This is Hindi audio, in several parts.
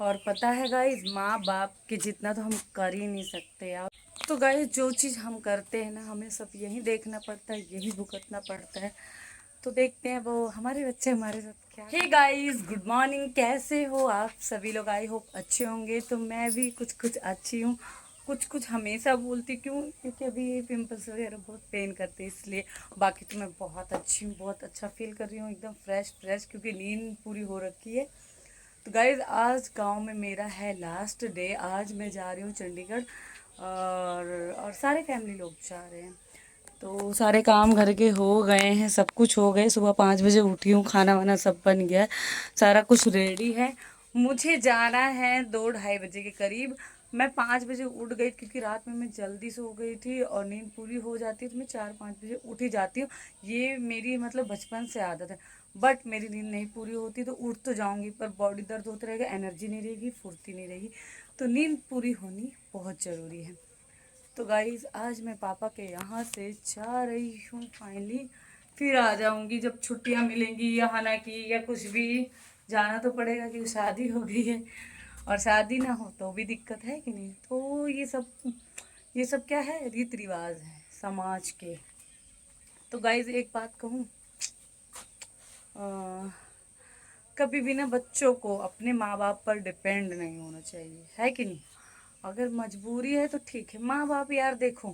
और पता है गाइज, माँ बाप के जितना तो हम कर ही नहीं सकते यार। तो गाइज जो चीज़ हम करते हैं ना, हमें सब यही देखना पड़ता है, यही भुगतना पड़ता है। तो देखते हैं वो हमारे बच्चे हमारे साथ क्या। हे गाइज, गुड मॉर्निंग, कैसे हो आप सभी लोग? आई होप अच्छे होंगे। तो मैं भी कुछ कुछ अच्छी हूँ। कुछ कुछ हमेशा बोलती क्यों, क्योंकि अभी पिंपल्स वगैरह बहुत पेन करते हैं इसलिए। बाकी तो मैं बहुत अच्छी हूँ, बहुत अच्छा फील कर रही हूँ, एकदम फ्रेश फ्रेश, क्योंकि नींद पूरी हो रखी है। तो गाइज आज गांव में मेरा है लास्ट डे। आज मैं जा रही हूँ चंडीगढ़, और सारे फैमिली लोग जा रहे हैं। तो सारे काम घर के हो गए हैं, सब कुछ हो गए। सुबह 5 बजे उठी हूँ, खाना वाना सब बन गया है, सारा कुछ रेडी है। मुझे जाना है 2-2:30 बजे के करीब। मैं 5 बजे उठ गई क्योंकि रात में मैं जल्दी सो गई थी, और नींद पूरी हो जाती है तो मैं 4-5 बजे उठ ही जाती हूँ। ये मेरी मतलब बचपन से आदत है। बट मेरी नींद नहीं पूरी होती तो उठ तो जाऊंगी, पर बॉडी दर्द होता रहेगा, एनर्जी नहीं रहेगी, फुर्ती नहीं रहेगी। तो नींद पूरी होनी बहुत ज़रूरी है। तो गाइज आज मैं पापा के यहाँ से जा रही हूँ फाइनली। फिर आ जाऊंगी जब छुट्टियाँ मिलेंगी, या हाना की या कुछ भी। जाना तो पड़ेगा क्योंकि शादी हो गई है, और शादी ना हो तो भी दिक्कत है कि नहीं। तो ये सब क्या है, रीति रिवाज है समाज के। तो गाइज एक बात कहूँ, कभी भी ना बच्चों को अपने माँ बाप पर डिपेंड नहीं होना चाहिए, है कि नहीं। अगर मजबूरी है तो ठीक है। माँ बाप यार देखो,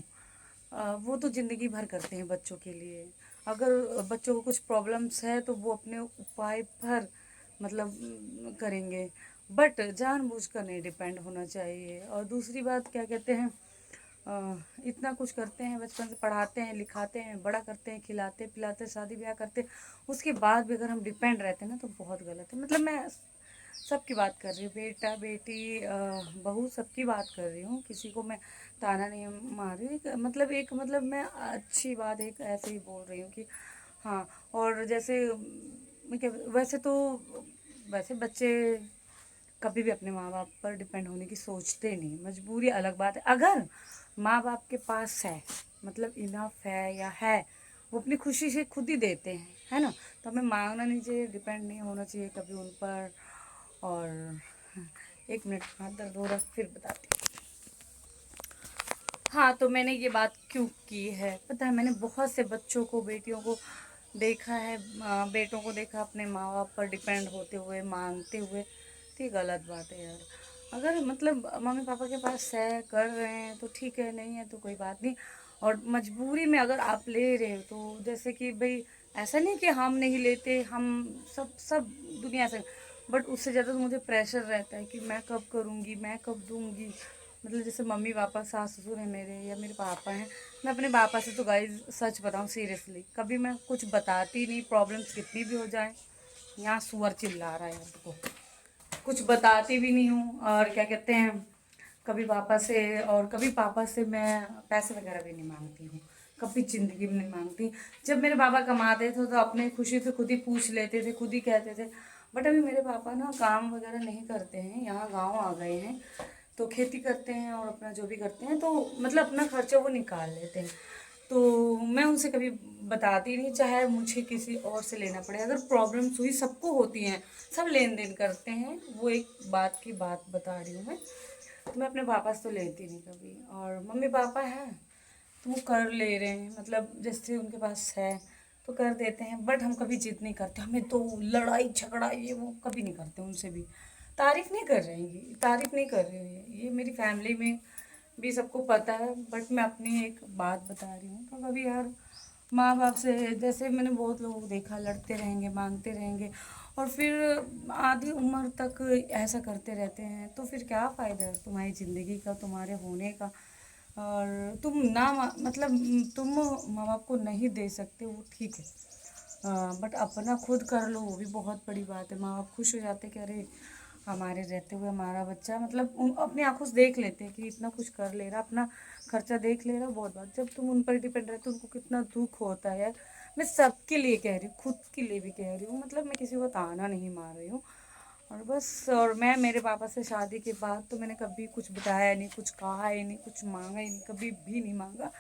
वो तो ज़िंदगी भर करते हैं बच्चों के लिए। अगर बच्चों को कुछ प्रॉब्लम्स है तो वो अपने उपाय पर मतलब करेंगे। बट जानबूझकर नहीं डिपेंड होना चाहिए। और दूसरी बात क्या कहते हैं, इतना कुछ करते हैं, बचपन से पढ़ाते हैं, लिखाते हैं, बड़ा करते हैं, खिलाते पिलाते, शादी ब्याह करते, उसके बाद भी अगर हम डिपेंड रहते हैं ना तो बहुत गलत है। मतलब मैं सबकी बात कर रही हूँ, बेटा बेटी बहू सबकी बात कर रही हूँ, किसी को मैं ताना नहीं मार रही हूँ। मतलब मैं अच्छी बात एक ऐसे ही बोल रही हूँ कि हाँ। और जैसे वैसे बच्चे कभी भी अपने माँ बाप पर डिपेंड होने की सोचते नहीं। मजबूरी अलग बात है। अगर माँ बाप के पास है, मतलब इनफ है या है, वो अपनी खुशी से खुद ही देते हैं, है ना। तो हमें मांगना नहीं चाहिए, डिपेंड नहीं होना चाहिए कभी उन पर। और एक मिनट, हाथ दर्द हो रहा, फिर बताती हूँ। हाँ, तो मैंने ये बात क्यों की है पता है, मैंने बहुत से बच्चों को, बेटियों को देखा है, बेटों को देखा अपने माँ बाप पर डिपेंड होते हुए, मांगते हुए। तो ये गलत बात है यार। अगर मतलब मम्मी पापा के पास है, कर रहे हैं तो ठीक है, नहीं है तो कोई बात नहीं। और मजबूरी में अगर आप ले रहे हो तो जैसे कि भाई, ऐसा नहीं कि हम नहीं लेते, हम सब सब दुनिया से। बट उससे ज़्यादा तो मुझे प्रेशर रहता है कि मैं कब करूँगी, मैं कब दूँगी। मतलब जैसे मम्मी पापा, सास ससुर हैं मेरे, या मेरे पापा हैं। मैं अपने पापा से तो गाइस सच बताऊँ सीरियसली, कभी मैं कुछ बताती नहीं, प्रॉब्लम्स कितनी भी हो जाए। यहाँ सुअर चिल्ला रहा है आपको, कुछ बताती भी नहीं हूँ। और क्या कहते हैं, कभी पापा से मैं पैसे वगैरह भी नहीं मांगती हूँ, कभी ज़िंदगी में नहीं मांगती। जब मेरे पापा कमाते थे तो अपने खुशी से खुद ही पूछ लेते थे, खुद ही कहते थे। बट अभी मेरे पापा ना काम वगैरह नहीं करते हैं, यहाँ गांव आ गए हैं, तो खेती करते हैं और अपना जो भी करते हैं, तो मतलब अपना खर्चा वो निकाल लेते हैं। तो मैं उनसे कभी बताती नहीं, चाहे मुझे किसी और से लेना पड़े। अगर प्रॉब्लम्स हुई, सबको होती हैं, सब लेन देन करते हैं, वो एक बात की बात बता रही हूँ मैं। तो मैं अपने पापा से तो लेती नहीं कभी। और मम्मी पापा हैं तो वो कर ले रहे हैं, मतलब जैसे उनके पास है तो कर देते हैं। बट हम कभी जिद नहीं करते, हमें तो लड़ाई झगड़ा ये वो कभी नहीं करते उनसे भी। तारीफ़ नहीं कर रही हैं, तारीफ़ नहीं कर रही हूँ, ये मेरी फैमिली में भी सबको पता है। बट मैं अपनी एक बात बता रही हूँ। तो कभी यार माँ बाप से, जैसे मैंने बहुत लोगों को देखा, लड़ते रहेंगे, मांगते रहेंगे, और फिर आधी उम्र तक ऐसा करते रहते हैं। तो फिर क्या फ़ायदा है तुम्हारी ज़िंदगी का, तुम्हारे होने का। और तुम ना मतलब तुम माँ बाप को नहीं दे सकते, वो ठीक है, बट अपना खुद कर लो, वो भी बहुत बड़ी बात है। माँ बाप खुश हो जाते कि अरे हमारे रहते हुए हमारा बच्चा, मतलब उन अपनी आंखों से देख लेते हैं कि इतना कुछ कर ले रहा, अपना खर्चा देख ले रहा। बहुत बात, जब तुम उन पर डिपेंड रहते हो उनको कितना दुख होता है यार। मैं सबके लिए कह रही हूँ, खुद के लिए भी कह रही हूँ, मतलब मैं किसी को ताना नहीं मार रही हूँ। और बस, और मैं मेरे पापा से शादी के बाद तो मैंने कभी कुछ बताया नहीं, कुछ कहा ही नहीं, कुछ मांगा ही नहीं, कभी भी नहीं मांगा।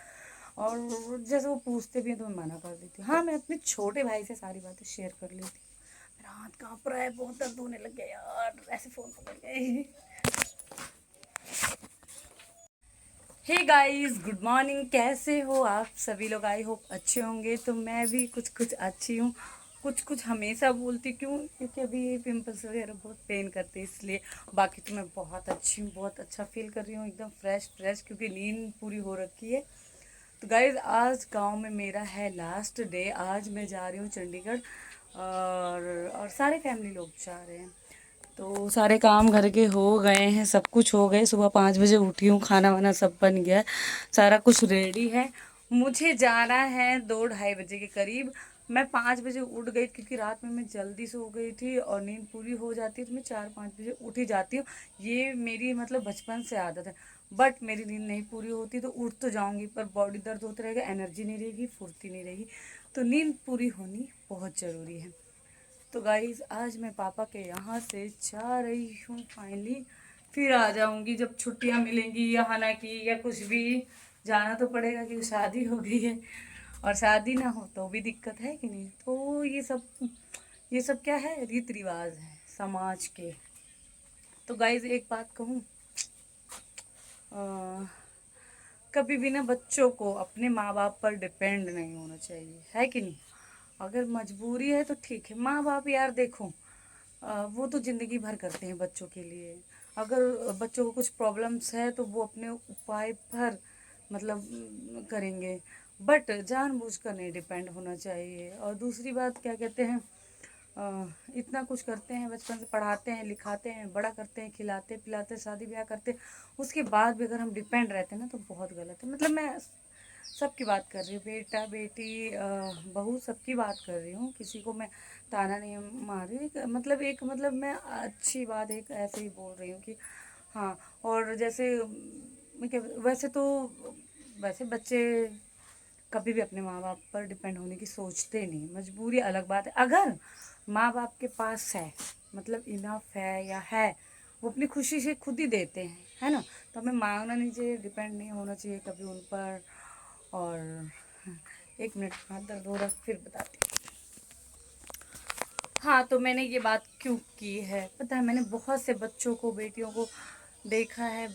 और जैसे वो पूछते भी हैं तो मैं मना कर देती हूँ। हाँ, मैं अपने छोटे भाई से सारी बातें शेयर कर लेती हूँ। मेरा हाथ कांप रहा है, बहुत दर्द होने लग गया यार, ऐसे फ़ोन पकड़ के। Hey guys, good morning. कैसे हो आप सभी लोग? आई होप अच्छे होंगे। तो मैं भी कुछ कुछ अच्छी हूँ। कुछ कुछ हमेशा बोलती क्यों, क्योंकि अभी पिंपल्स वगैरह बहुत पेन करते हैं इसलिए। बाकी तो मैं बहुत अच्छी हूँ, बहुत अच्छा फील कर रही हूँ, एकदम फ्रेश फ्रेश, क्योंकि नींद पूरी हो रखी है। तो गाइज आज गांव में मेरा है लास्ट डे। आज मैं जा रही हूँ चंडीगढ़, और सारे फैमिली लोग जा रहे हैं। तो सारे काम घर के हो गए हैं, सब कुछ हो गए। सुबह 5 बजे उठी हूँ, खाना वाना सब बन गया है, सारा कुछ रेडी है। मुझे जाना है 2-2:30 बजे के करीब। मैं 5 बजे उठ गई क्योंकि रात में मैं जल्दी सो गई थी और नींद पूरी हो जाती है तो मैं 4-5 बजे उठ ही जाती हूँ। ये मेरी मतलब बचपन से आदत है। बट मेरी नींद नहीं पूरी होती तो उठ तो जाऊंगी, पर बॉडी दर्द होता रहेगा, एनर्जी नहीं रहेगी, फुर्ती नहीं रहेगी। तो नींद पूरी होनी बहुत ज़रूरी है। तो गाइज आज मैं पापा के यहाँ से जा रही हूँ फाइनली। फिर आ जाऊँगी जब छुट्टियाँ मिलेंगी या हाना की या कुछ भी। जाना तो पड़ेगा क्योंकि शादी हो गई है, और शादी ना हो तो भी दिक्कत है कि नहीं। तो ये सब क्या है, रीति रिवाज है समाज के। तो गाइज एक बात कहूँ, कभी भी ना बच्चों को अपने माँ बाप पर डिपेंड नहीं होना चाहिए, है कि नहीं। अगर मजबूरी है तो ठीक है। माँ बाप यार देखो, वो तो ज़िंदगी भर करते हैं बच्चों के लिए। अगर बच्चों को कुछ प्रॉब्लम्स है तो वो अपने उपाय पर मतलब करेंगे। बट जानबूझकर नहीं डिपेंड होना चाहिए। और दूसरी बात क्या कहते हैं, इतना कुछ करते हैं, बचपन से पढ़ाते हैं, लिखाते हैं, बड़ा करते हैं, खिलाते पिलाते, शादी ब्याह करते, उसके बाद भी अगर हम डिपेंड रहते हैं ना तो बहुत गलत है। मतलब मैं सबकी बात कर रही हूँ, बेटा बेटी बहू सबकी बात कर रही हूँ, किसी को मैं ताना नहीं मार रही हूँ। मतलब एक मतलब मैं अच्छी बात एक ऐसे ही बोल रही हूँ कि हाँ। और जैसे मैं क्या, वैसे बच्चे कभी भी अपने माँ बाप पर डिपेंड होने की सोचते नहीं। मजबूरी अलग बात है। अगर माँ बाप के पास है, मतलब इनफ है या है, वो अपनी खुशी से खुद ही देते हैं, है ना। तो हमें मांगना नहीं चाहिए, डिपेंड नहीं होना चाहिए कभी उन पर। और एक मिनट, हाथ दर्द हो रहा, फिर बताती हूँ। हाँ, तो मैंने ये बात क्यों की है पता है, मैंने बहुत से बच्चों को, बेटियों को देखा है,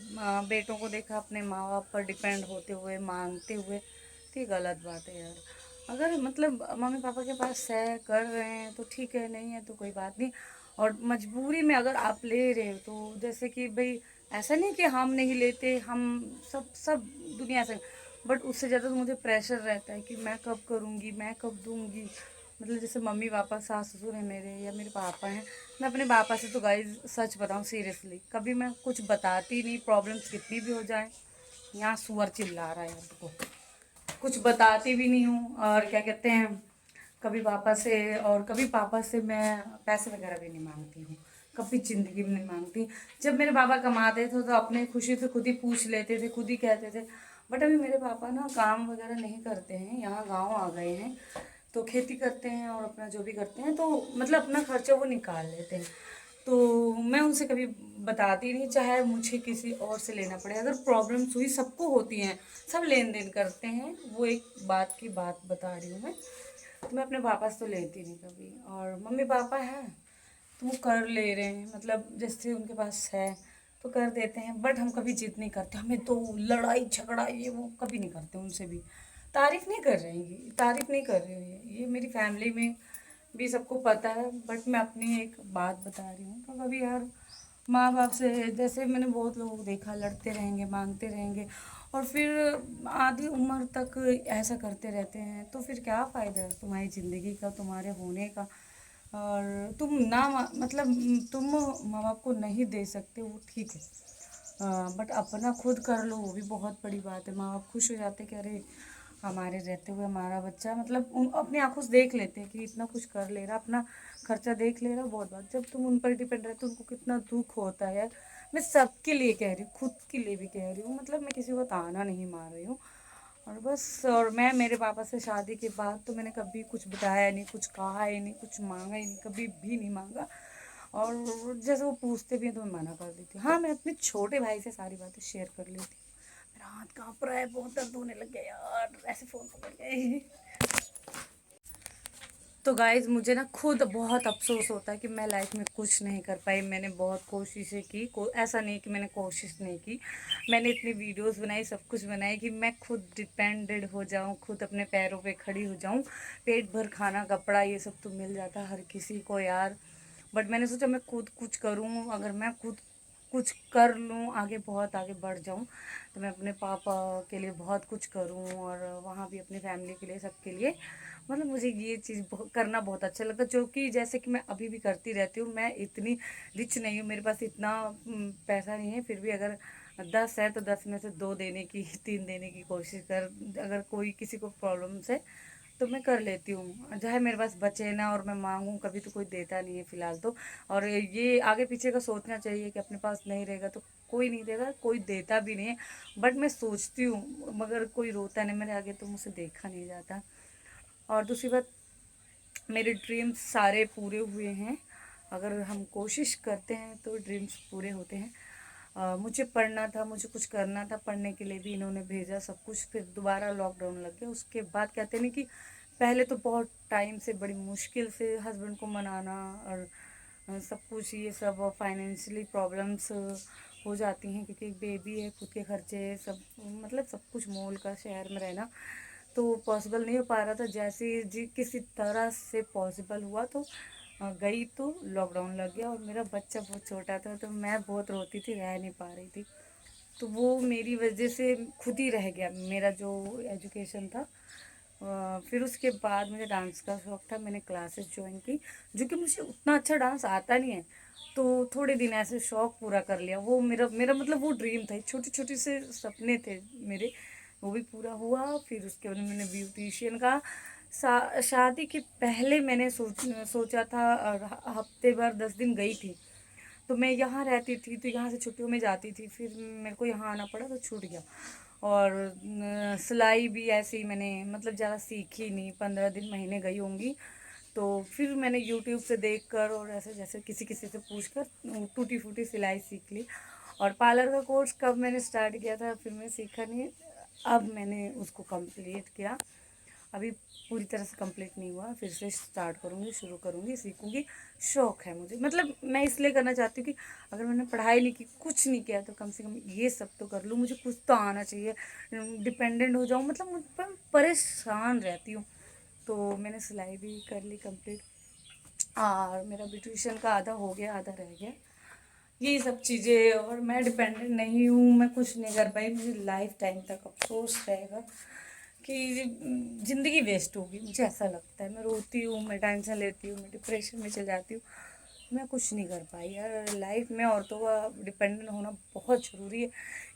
बेटों को देखा अपने माँ बाप पर डिपेंड होते हुए, मांगते हुए। तो ये गलत बात है यार। अगर मतलब मम्मी पापा के पास है, कर रहे हैं तो ठीक है, नहीं है तो कोई बात नहीं। और मजबूरी में अगर आप ले रहे हो तो जैसे कि भाई, ऐसा नहीं कि हम नहीं लेते, हम सब सब दुनिया से। बट उससे ज़्यादा तो मुझे प्रेशर रहता है कि मैं कब करूँगी, मैं कब दूँगी। मतलब जैसे मम्मी पापा, सास ससुर हैं मेरे, या मेरे पापा हैं। मैं अपने पापा से तो गाइस सच बताऊँ सीरियसली, कभी मैं कुछ बताती नहीं, प्रॉब्लम्स कितनी भी हो जाए। यहाँ सुअर चिल्ला रहा है यार, देखो, कुछ बताती भी नहीं हूँ। और क्या कहते हैं, कभी पापा से मैं पैसे वगैरह भी नहीं मांगती हूँ, कभी ज़िंदगी में नहीं मांगती। जब मेरे पापा कमाते थे तो अपने खुशी से खुद ही पूछ लेते थे, खुद ही कहते थे। बट अभी मेरे पापा ना काम वगैरह नहीं करते हैं, यहाँ गांव आ गए हैं, तो खेती करते हैं और अपना जो भी करते हैं, तो मतलब अपना खर्चा वो निकाल लेते हैं। तो मैं उनसे कभी बताती नहीं, चाहे मुझे किसी और से लेना पड़े। अगर प्रॉब्लम्स हुई, सबको होती हैं, सब लेन देन करते हैं, वो एक बात की बात बता रही हूँ मैं। तो मैं अपने पापा से तो लेती नहीं कभी। और मम्मी पापा हैं तो वो कर ले रहे हैं, मतलब जैसे उनके पास है तो कर देते हैं। बट हम कभी जिद नहीं करते, हमें तो लड़ाई झगड़ा ये वो कभी नहीं करते उनसे भी। तारीफ़ नहीं कर रही हैं, तारीफ़ नहीं कर रही हूँ, ये मेरी फैमिली में भी सबको पता है। बट मैं अपनी एक बात बता रही हूँ। तो कभी यार माँ बाप से, जैसे मैंने बहुत लोगों को देखा, लड़ते रहेंगे, मांगते रहेंगे, और फिर आधी उम्र तक ऐसा करते रहते हैं। तो फिर क्या फ़ायदा है तुम्हारी ज़िंदगी का, तुम्हारे होने का। और तुम ना मतलब तुम माँ बाप को नहीं दे सकते, वो ठीक है, बट अपना खुद कर लो, वो भी बहुत बड़ी बात है। माँ बाप खुश हो जाते कि अरे हमारे रहते हुए हमारा बच्चा, मतलब उन अपनी आंखों से देख लेते हैं कि इतना कुछ कर ले रहा, अपना खर्चा देख ले रहा। बहुत बात, जब तुम उन पर डिपेंड रहते हो उनको कितना दुख होता है यार। मैं सबके लिए कह रही हूँ, खुद के लिए भी कह रही हूँ, मतलब मैं किसी को ताना नहीं मार रही हूँ। और बस, और मैं मेरे पापा से शादी के बाद तो मैंने कभी कुछ बताया नहीं, कुछ कहा ही नहीं, कुछ मांगा ही नहीं, कभी भी नहीं मांगा। और जैसे वो पूछते भी हैं तो मैं मना कर देती हूँ। हाँ, मैं अपने छोटे भाई से सारी बातें शेयर कर लेती हूँ। मेरा हाथ कांप रहा है, बहुत दर्द होने लग गया यार, ऐसे फ़ोन पकड़ के। तो गाइज मुझे ना खुद बहुत अफसोस होता है कि मैं लाइफ में कुछ नहीं कर पाई। मैंने बहुत कोशिशें की, ऐसा नहीं कि मैंने कोशिश नहीं की, मैंने इतनी वीडियोस बनाई, सब कुछ बनाई कि मैं खुद डिपेंडेड हो जाऊं, खुद अपने पैरों पे खड़ी हो जाऊं। पेट भर खाना, कपड़ा, ये सब तो मिल जाता है हर किसी को यार, बट मैंने सोचा मैं खुद कुछ करूं। अगर मैं खुद कुछ कर लूँ, आगे बहुत आगे बढ़ जाऊँ, तो मैं अपने पापा के लिए बहुत कुछ करूँ और वहाँ भी अपनी फैमिली के लिए, सबके लिए। मतलब मुझे ये चीज़ करना बहुत अच्छा लगता है, जो कि जैसे कि मैं अभी भी करती रहती हूँ। मैं इतनी रिच नहीं हूँ, मेरे पास इतना पैसा नहीं है, फिर भी अगर 10 है तो 10 में से 2 देने की, 3 देने की कोशिश कर। अगर कोई किसी को प्रॉब्लम्स है तो मैं कर लेती हूँ, चाहे मेरे पास बचे ना और मैं मांगूँ, कभी तो कोई देता नहीं है फ़िलहाल तो। और ये आगे पीछे का सोचना चाहिए कि अपने पास नहीं रहेगा तो कोई नहीं देगा, कोई देता भी नहीं है। बट मैं सोचती हूँ, मगर कोई रोता नहीं मेरे आगे तो मुझसे देखा नहीं जाता। और दूसरी बात, मेरे ड्रीम्स सारे पूरे हुए हैं। अगर हम कोशिश करते हैं तो ड्रीम्स पूरे होते हैं। मुझे पढ़ना था, मुझे कुछ करना था, पढ़ने के लिए भी इन्होंने भेजा सब कुछ, फिर दोबारा लॉकडाउन लग गया। उसके बाद कहते नहीं कि पहले तो बहुत टाइम से बड़ी मुश्किल से हस्बैंड को मनाना और सब कुछ, ये सब फाइनेंशियली प्रॉब्लम्स हो जाती हैं, क्योंकि एक बेबी है, खुद के खर्चे सब, मतलब सब कुछ मोल का शहर में रहना तो पॉसिबल नहीं हो पा रहा था। जैसे जी किसी तरह से पॉसिबल हुआ तो गई, तो लॉकडाउन लग गया और मेरा बच्चा बहुत छोटा था, तो मैं बहुत रोती थी, रह नहीं पा रही थी। तो वो मेरी वजह से खुद ही रह गया मेरा जो एजुकेशन था। फिर उसके बाद मुझे डांस का शौक था, मैंने क्लासेस ज्वाइन की, जो कि मुझे उतना अच्छा डांस आता नहीं है। तो थोड़े दिन ऐसे शौक पूरा कर लिया। वो मेरा मेरा मतलब वो ड्रीम था, छोटे छोटे से सपने थे मेरे, वो भी पूरा हुआ। फिर उसके बाद मैंने ब्यूटिशियन का शादी के पहले मैंने सोचा था, और हफ्ते भर 10 दिन गई थी। तो मैं यहाँ रहती थी, तो यहाँ से छुट्टियों में जाती थी, फिर मेरे को यहाँ आना पड़ा तो छूट गया। और सिलाई भी ऐसे ही मैंने मतलब ज़्यादा सीखी नहीं, 15 दिन महीने गई होंगी। तो फिर मैंने यूट्यूब से देख कर और ऐसे जैसे किसी किसी से पूछ कर टूटी फूटी सिलाई सीख ली। और पार्लर का कोर्स कब मैंने स्टार्ट किया था, फिर मैं सीखा नहीं, अब मैंने उसको कंप्लीट किया। अभी पूरी तरह से कंप्लीट नहीं हुआ, फिर से स्टार्ट करूँगी, शुरू करूँगी, सीखूँगी। शौक़ है मुझे, मतलब मैं इसलिए करना चाहती हूँ कि अगर मैंने पढ़ाई नहीं की, कुछ नहीं किया, तो कम से कम ये सब तो कर लूँ। मुझे कुछ तो आना चाहिए, डिपेंडेंट हो जाऊँ, मतलब मुझ पर परेशान रहती हूँ। तो मैंने सिलाई भी कर ली कंप्लीट, और मेरा ब्यूटिशियन का आधा हो गया, आधा रह गया, ये सब चीज़ें। और मैं डिपेंडेंट नहीं हूँ, मैं कुछ नहीं कर पाई, मुझे लाइफ टाइम तक अफसोस रहेगा कि ज़िंदगी वेस्ट होगी, मुझे ऐसा लगता है। मैं रोती हूँ, मैं टेंशन लेती हूँ, मैं डिप्रेशन में चल जाती हूँ, मैं कुछ नहीं कर पाई यार। लाइफ में औरतों का डिपेंडेंट होना बहुत ज़रूरी है।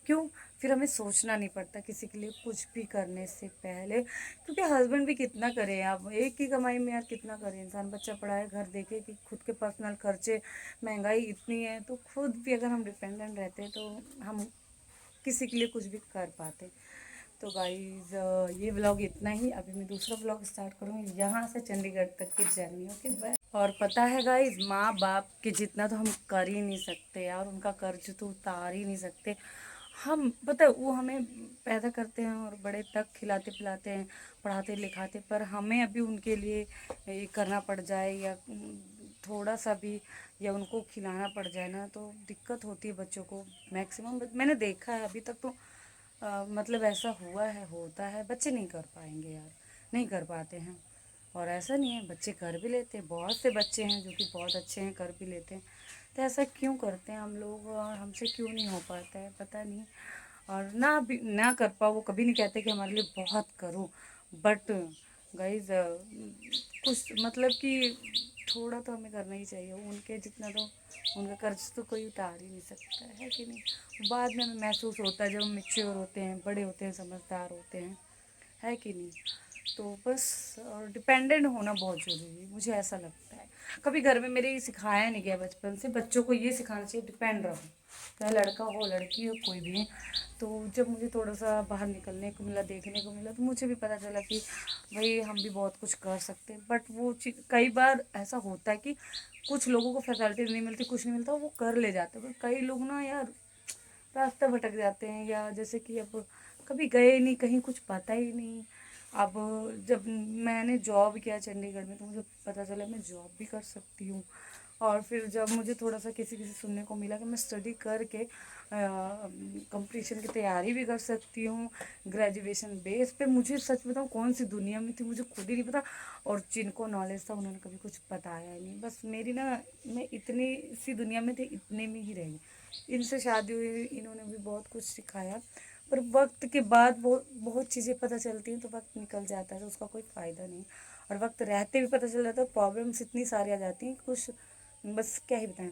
क्यों? फिर हमें सोचना नहीं पड़ता किसी के लिए कुछ भी करने से पहले, क्योंकि हस्बैंड भी कितना करे, आप एक की कमाई में यार कितना करे इंसान, बच्चा पढ़ाए, घर देखे, कि खुद के पर्सनल खर्चे, महंगाई इतनी है, तो खुद भी अगर हम डिपेंडेंट रहते तो हम किसी के लिए कुछ भी कर पाते। तो गाइज ये व्लॉग इतना ही, अभी मैं दूसरा व्लॉग स्टार्ट करूँगी यहाँ से चंडीगढ़ तक की जर्नी। Okay bye. और पता है गाइज, माँ बाप के जितना तो हम कर ही नहीं सकते यार, उनका कर्ज तो उतार ही नहीं सकते हम। पता है, वो हमें पैदा करते हैं और बड़े तक खिलाते पिलाते हैं, पढ़ाते लिखाते, पर हमें अभी उनके लिए ये करना पड़ जाए, या थोड़ा सा भी, या उनको खिलाना पड़ जाए ना, तो दिक्कत होती है बच्चों को। मैक्सिमम मैंने देखा है अभी तक तो मतलब ऐसा हुआ है, होता है, बच्चे नहीं कर पाएंगे यार, नहीं कर पाते हैं। और ऐसा नहीं है, बच्चे कर भी लेते हैं, बहुत से बच्चे हैं जो कि बहुत अच्छे हैं, कर भी लेते हैं। तो ऐसा क्यों करते हैं हम लोग, और हमसे क्यों नहीं हो पाता है, पता नहीं। और ना भी ना कर पाओ, वो कभी नहीं कहते कि हमारे लिए बहुत करो, बट गाइज कुछ मतलब कि थोड़ा तो हमें करना ही चाहिए। उनके जितना तो, उनका कर्ज तो कोई उतार ही नहीं सकता है कि नहीं। बाद में हमें महसूस होता है जब हम मैच्योर होते हैं, बड़े होते हैं, समझदार होते हैं, है कि नहीं। तो बस, और डिपेंडेंट होना बहुत ज़रूरी है, मुझे ऐसा लगता है। कभी घर में मेरे ये सिखाया नहीं गया बचपन से, बच्चों को ये सिखाना चाहिए डिपेंड रहो, चाहे लड़का हो लड़की हो कोई भी है। तो जब मुझे थोड़ा सा बाहर निकलने को मिला, देखने को मिला, तो मुझे भी पता चला कि भाई हम भी बहुत कुछ कर सकते हैं। बट वो चीज़ कई बार ऐसा होता है कि कुछ लोगों को फैसिलिटी नहीं मिलती, कुछ नहीं मिलता, वो कर ले जाते हैं। पर कई लोग ना यार रास्ता भटक जाते हैं, या जैसे कि अब कभी गए नहीं कहीं, कुछ पता ही नहीं, अब जब मैंने जॉब किया चंडीगढ़ में तो मुझे पता चला मैं जॉब भी कर सकती हूँ। और फिर जब मुझे थोड़ा सा किसी किसी सुनने को मिला कि मैं स्टडी करके कंपटीशन की तैयारी भी कर सकती हूँ ग्रेजुएशन बेस पे, मुझे सच बताऊँ कौन सी दुनिया में थी मुझे खुद ही नहीं पता। और जिनको नॉलेज था उन्होंने कभी कुछ बताया ही नहीं। बस मेरी ना, मैं इतनी सी दुनिया में थी, इतने में ही रही। इनसे शादी हुई, इन्होंने भी बहुत कुछ सिखाया, पर वक्त के बाद बहुत बहुत चीज़ें पता चलती हैं तो वक्त निकल जाता है तो उसका कोई फ़ायदा नहीं। और वक्त रहते भी पता चल जाता है, प्रॉब्लम्स इतनी सारी आ जाती हैं कुछ, बस क्या ही बताएं।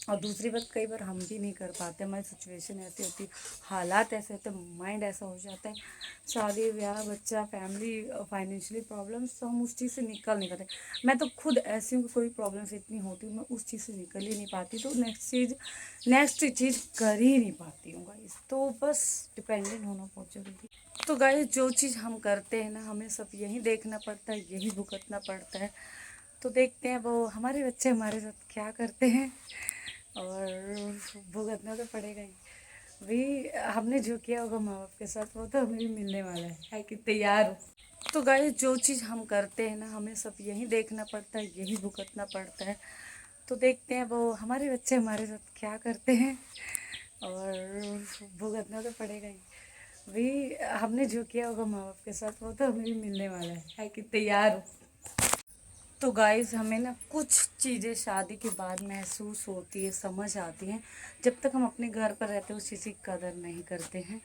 और दूसरी बात, कई बार हम भी नहीं कर पाते, हमारी सिचुएशन ऐसी होती, हालात ऐसे होते, माइंड ऐसा हो जाता है, शादी ब्याह बच्चा फैमिली फाइनेंशियली प्रॉब्लम्स, तो हम उस चीज़ से निकल नहीं पाते। मैं तो खुद ऐसी हूँ कि कोई प्रॉब्लम्स इतनी होती मैं उस चीज़ से निकल ही नहीं पाती, तो नेक्स्ट चीज़ कर ही नहीं पाती हूँ गाइस। तो बस डिपेंडेंट होना बहुत जरूरी। तो गाइस जो चीज़ हम करते हैं ना, हमें सब यही देखना पड़ता है, यही भुगतना पड़ता है। तो देखते हैं वो हमारे बच्चे हमारे साथ क्या करते हैं, और भुगतना तो पड़ेगा ही भाई। हमने जो किया होगा माँ बाप के साथ वो तो हमें भी मिलने वाला है कि तैयार हो। तो गाइस जो चीज़ हम करते हैं ना, हमें सब यही देखना पड़ता है, यही भुगतना पड़ता है। तो देखते हैं वो हमारे बच्चे हमारे साथ क्या करते हैं, और भुगतना तो पड़ेगा ही भाई। हमने जो किया होगा माँ बाप के साथ वो तो हमें भी मिलने वाला है कि तैयार हो। तो गाइस हमें ना कुछ चीज़ें शादी के बाद महसूस होती है, समझ आती हैं। जब तक हम अपने घर पर रहते हैं उस चीज़ की कदर नहीं करते हैं,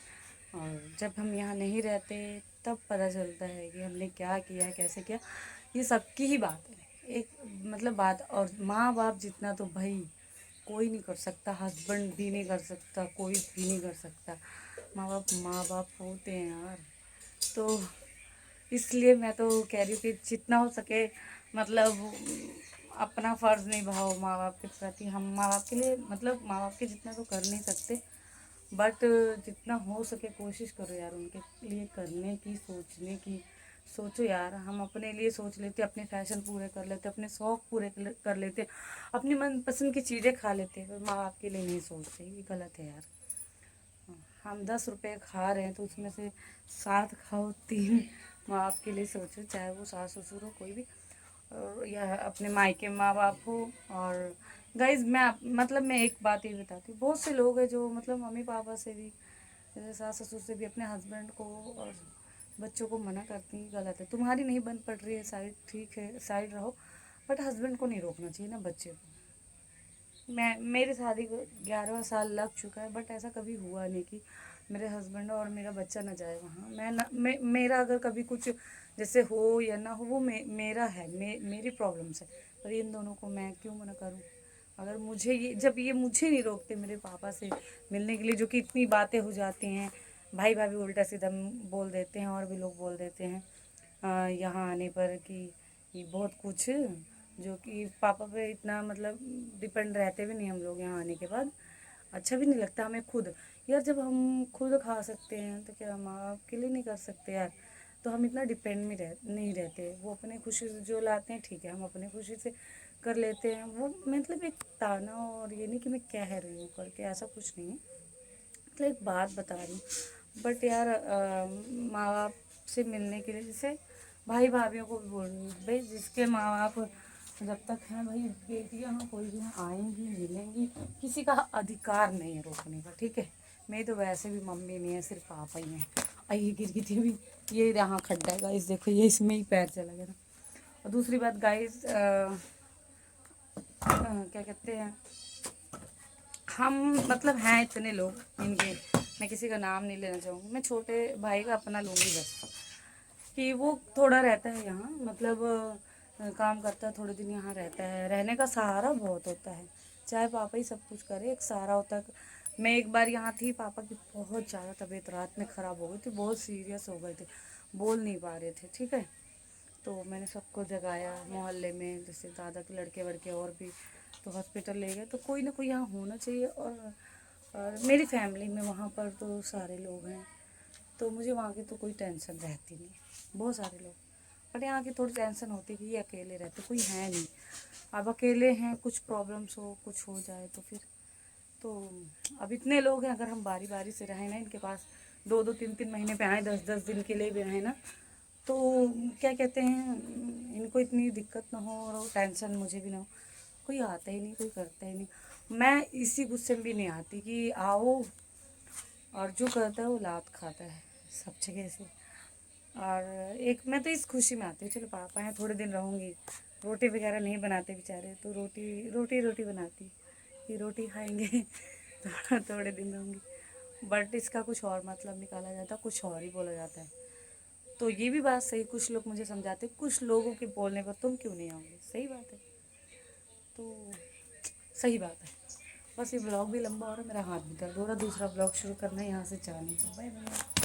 और जब हम यहाँ नहीं रहते तब पता चलता है कि हमने क्या किया, कैसे किया। ये सबकी ही बात है, एक मतलब बात। और माँ बाप जितना तो भाई कोई नहीं कर सकता, हस्बैंड भी नहीं कर सकता, कोई भी नहीं कर सकता। माँ बाप होते हैं यार। तो इसलिए मैं तो कह रही हूँ कि जितना हो सके मतलब अपना फ़र्ज़ निभाओ माँ बाप के प्रति। हम माँ बाप के लिए मतलब माँ बाप के जितना तो कर नहीं सकते, बट जितना हो सके कोशिश करो यार उनके लिए करने की, सोचने की। सोचो यार, हम अपने लिए सोच लेते, अपने फैशन पूरे कर लेते, अपने शौक़ पूरे कर लेते, अपनी मनपसंद की चीज़ें खा लेते, पर माँ बाप के लिए नहीं सोचते। ये गलत है यार। हम 10 रुपये खा रहे हैं तो उसमें से 7 खाओ, 3 माँ बाप के लिए सोचो, चाहे वो सास ससुर हो कोई भी, और या अपने मायके माँ बाप हो। और गाइज मतलब मैं एक बात ये बताती हूँ, बहुत से लोग हैं जो मतलब मम्मी पापा से भी, जैसे सास ससुर से भी अपने हस्बैंड को और बच्चों को मना करती हैं। गलत है, तुम्हारी नहीं बन पड़ रही है साइड, ठीक है साइड रहो, बट हस्बैंड को नहीं रोकना चाहिए ना बच्चे को। मेरी शादी को 11वां साल लग चुका है, बट ऐसा कभी हुआ नहीं कि मेरे हस्बैंड और मेरा बच्चा ना जाए वहाँ। मेरा अगर कभी कुछ जैसे हो या ना हो, वो मेरा है, मेरी प्रॉब्लम्स है, पर इन दोनों को मैं क्यों मना करूँ। अगर मुझे ये जब ये मुझे नहीं रोकते मेरे पापा से मिलने के लिए, जो कि इतनी बातें हो जाती हैं, भाई भाभी उल्टा सीधा बोल देते हैं, और भी लोग बोल देते हैं यहाँ आने पर कि बहुत कुछ, जो कि पापा पे इतना मतलब डिपेंड रहते भी नहीं हम लोग यहाँ आने के बाद। अच्छा भी नहीं लगता हमें खुद। यार जब हम खुद खा सकते हैं तो क्या माँ बाप के लिए नहीं कर सकते यार। तो हम इतना डिपेंड में नहीं रहते, वो अपने खुशी से जो लाते हैं ठीक है, हम अपने खुशी से कर लेते हैं। वो मतलब एक ताना, और ये नहीं कि मैं कह रही हूँ करके, ऐसा कुछ नहीं है, मतलब एक बात बता रही हूँ। बट यार माँ बाप से मिलने के लिए, जैसे भाई भाभीियों को भी बोल रही हूँ भाई, जिसके माँ बाप जब तक हैं भाई, बेटियाँ हाँ कोई भी हाँ आएंगी मिलेंगी, किसी का अधिकार नहीं है रोकने का, ठीक है। मेरी तो वैसे भी मम्मी नहीं है, सिर्फ पापा ही हैं। ये गिर गई थी अभी, ये यहाँ खड्डा है गाइस, देखो ये इसमें ही पैर चला गया था। और दूसरी बात गाइस, क्या कहते हैं, हम मतलब हैं इतने लोग इनके, मैं किसी का नाम नहीं लेना चाहूँगी, मैं छोटे भाई का अपना लूँगी बस, कि वो थोड़ा रहता है यहाँ, मतलब काम करता है, थोड़े दिन यहाँ रहता है, रहने का सहारा बहुत होता है। चाहे पापा ही सब कुछ करे, एक सहारा होता है। मैं एक बार यहाँ थी, पापा की बहुत ज़्यादा तबीयत रात में ख़राब हो गई थी, बहुत सीरियस हो गए थे, बोल नहीं पा रहे थे, ठीक है। तो मैंने सबको जगाया मोहल्ले में, जैसे दादा के लड़के वड़के और भी, तो हॉस्पिटल ले गए। तो कोई ना कोई यहाँ होना चाहिए। और मेरी फैमिली में वहाँ पर तो सारे लोग हैं, तो मुझे वहाँ की तो कोई टेंशन रहती नहीं, बहुत सारे लोग। बट यहाँ की थोड़ी टेंशन होती है कि ये अकेले रहते, कोई है नहीं। अब अकेले हैं, कुछ प्रॉब्लम्स हो, कुछ हो जाए तो फिर तो, अब इतने लोग हैं, अगर हम बारी बारी से रहें ना इनके पास, 2-2 3-3 महीने पे आए, 10-10 दिन के लिए भी रहें ना, तो क्या कहते हैं, इनको इतनी दिक्कत ना हो और टेंशन मुझे भी ना हो। कोई आता ही नहीं, कोई करता ही नहीं। मैं इसी गुस्से में भी नहीं आती कि आओ, और जो करता है वो लात खाता है सब जगह से। और एक मैं तो इस खुशी में आती हूँ, चलो पापा हैं थोड़े दिन रहूँगी। रोटी वगैरह नहीं बनाते बेचारे, तो रोटी रोटी रोटी बनाती कि रोटी खाएंगे तो थोड़े दिन रहूँगी। बट इसका कुछ और मतलब निकाला जाता, कुछ और ही बोला जाता है। तो ये भी बात सही, कुछ लोग मुझे समझाते, कुछ लोगों के बोलने पर तुम क्यों नहीं आओगे, सही बात है। तो सही बात है। बस ये ब्लॉग भी लंबा हो रहा है, मेरा हाथ भी दर्द हो रहा है, दूसरा ब्लॉग शुरू करना है यहाँ से, जाने का। Bye bye.